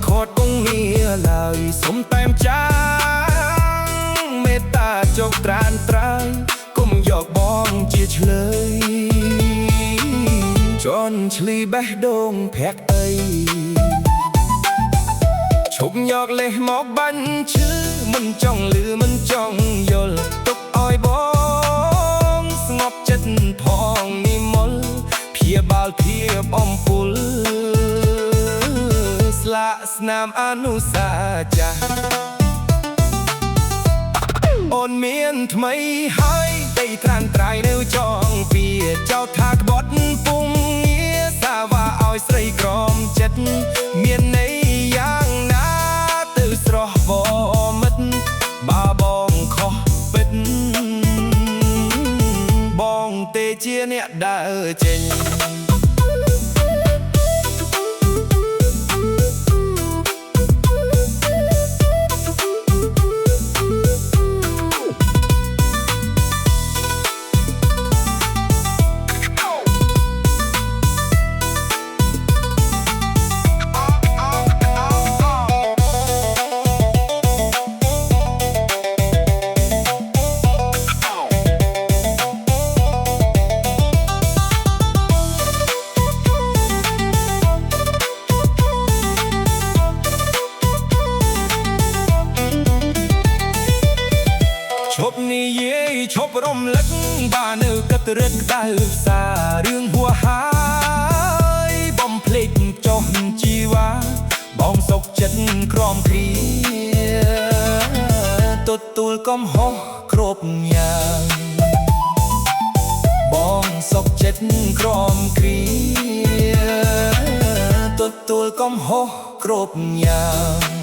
ខតគង់ងារឡើយសុំតែមចាងមេត្តាចុកត្រានត្រើយគុំយកបងជាឆ្លើយជន់ឆ្លីបេះដូងភ័ក្រអីឈប់យកលេសមកបាញ់ឈឺមិនចង់លឺមិនចង់យល់ទុកឲ្យបងស្ងប់ចិត្តផងនិមលព្យាបាលភាពអំពុលស្លាកស្នាមអនុសាចាស់អូនមានថ្មីហើយតែត្រានត្រៃនៅចងពីចោតថាក្បត់ពុំងារសាវ៉ាឲ្យស្រីក្រមចិត្តមានន័យយ៉ាងណាទៅស្រស់បមិត្តបើបងខុសពិតបងទេជាអ្នកដើរចេញឈប់និយាយឈប់រំលឹកបាននៅកឹតរឹកដៅសារឿងហួហើយបំភ្លេចចុះជីវ៉ាបងសុកចិត្តក្រំគ្រាទទួលកំហុសគ្រប់យ៉ាងបងសុកចិត្តក្រំគ្រាទទួលកំហុសគ្រប់យ៉ាង